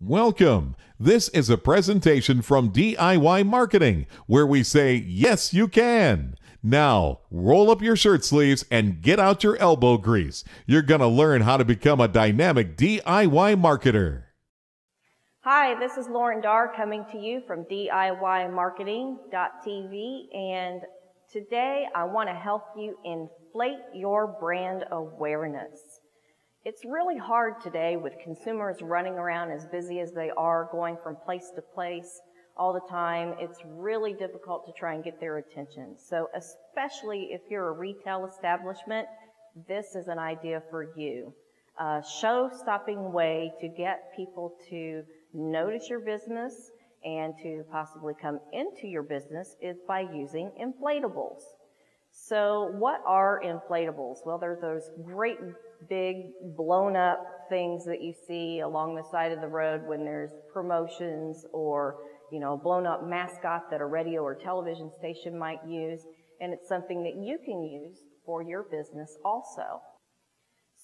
Welcome. This is a presentation from DIY Marketing, where we say, yes, you can. Now, roll up your shirt sleeves and get out your elbow grease. You're going to learn how to become a dynamic DIY marketer. Hi, this is Lauren Darr coming to you from DIYmarketing.tv, and today I want to help you inflate your brand awareness. It's really hard today with consumers running around as busy as they are, going from place to place all the time. It's really difficult to try and get their attention. So especially if you're a retail establishment, this is an idea for you. A show-stopping way to get people to notice your business and to possibly come into your business is by using inflatables. So what are inflatables? Well, they're those great big blown up things that you see along the side of the road when there's promotions, or a blown up mascot that a radio or television station might use, and it's something that you can use for your business also.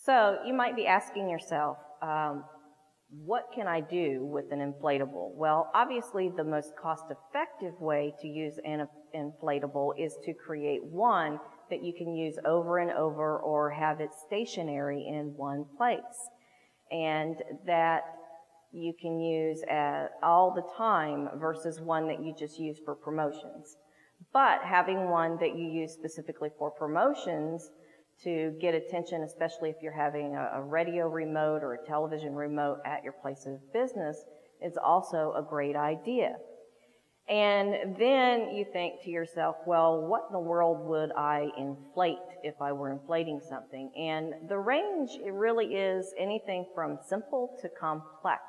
So you might be asking yourself, what can I do with an inflatable? Well, obviously the most cost-effective way to use an inflatable is to create one that you can use over and over or have it stationary in one place, and that you can use all the time versus one that you just use for promotions. But having one that you use specifically for promotions to get attention, especially if you're having a radio remote or a television remote at your place of business, is also a great idea. And then you think to yourself, well, what in the world would I inflate if I were inflating something? And the range, it really is anything from simple to complex.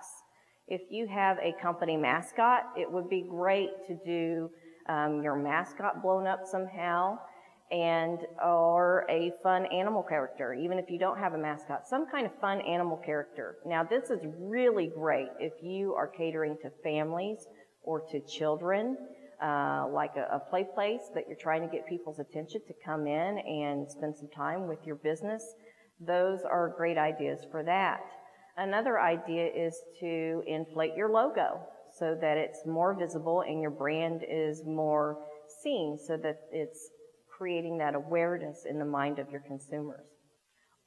If you have a company mascot, it would be great to do your mascot blown up somehow, or a fun animal character. Even if you don't have a mascot, some kind of fun animal character. Now, this is really great if you are catering to families or to children, like a play place that you're trying to get people's attention to come in and spend some time with your business. Those are great ideas for that. Another idea is to inflate your logo so that it's more visible and your brand is more seen, so that it's creating that awareness in the mind of your consumers.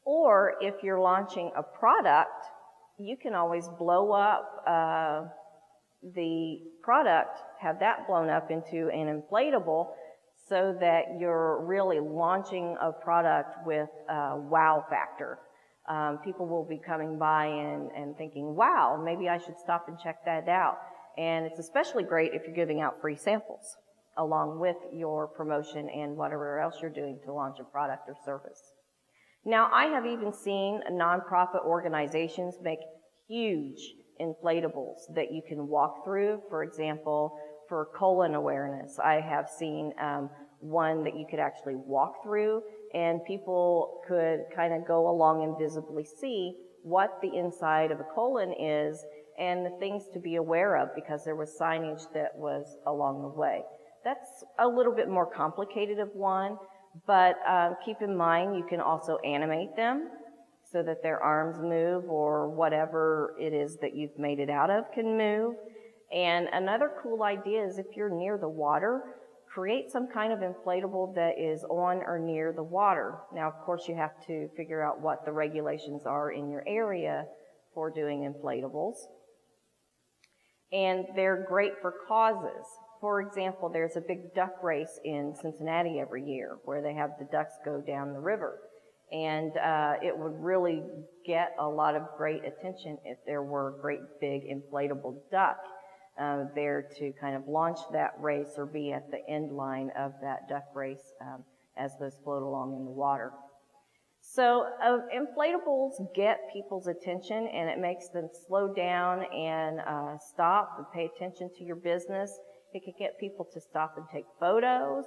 Or if you're launching a product, you can always blow up the product, have that blown up into an inflatable, so that you're really launching a product with a wow factor. People will be coming by and thinking, wow, maybe I should stop and check that out. And it's especially great if you're giving out free samples along with your promotion and whatever else you're doing to launch a product or service. Now, I have even seen nonprofit organizations make huge inflatables that you can walk through. For example, for colon awareness, I have seen one that you could actually walk through, and people could kind of go along and visibly see what the inside of a colon is and the things to be aware of, because there was signage that was along the way. That's a little bit more complicated of one, but keep in mind you can also animate them so that their arms move, or whatever it is that you've made it out of can move. And another cool idea is, if you're near the water, create some kind of inflatable that is on or near the water. Now, of course, you have to figure out what the regulations are in your area for doing inflatables. And they're great for causes. For example, there's a big duck race in Cincinnati every year where they have the ducks go down the river. And it would really get a lot of great attention if there were a great big inflatable duck there to kind of launch that race, or be at the end line of that duck race as those float along in the water. So inflatables get people's attention, and it makes them slow down and stop and pay attention to your business. It can get people to stop and take photos.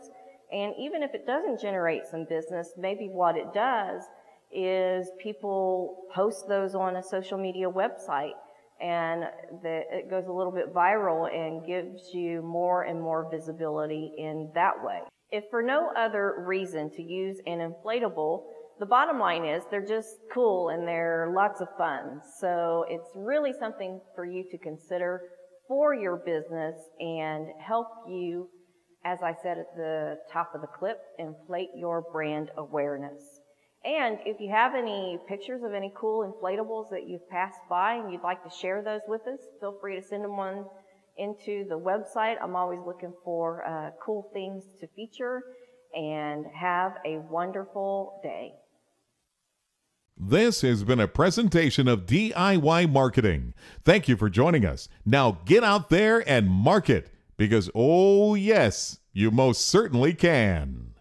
And even if it doesn't generate some business, maybe what it does is people post those on a social media website, and it goes a little bit viral and gives you more and more visibility in that way. If for no other reason to use an inflatable, the bottom line is they're just cool and they're lots of fun. So it's really something for you to consider for your business and help you, as I said at the top of the clip, inflate your brand awareness. And if you have any pictures of any cool inflatables that you've passed by and you'd like to share those with us, feel free to send them on into the website. I'm always looking for cool things to feature, and have a wonderful day. This has been a presentation of DIY Marketing. Thank you for joining us. Now get out there and market, because oh yes, you most certainly can.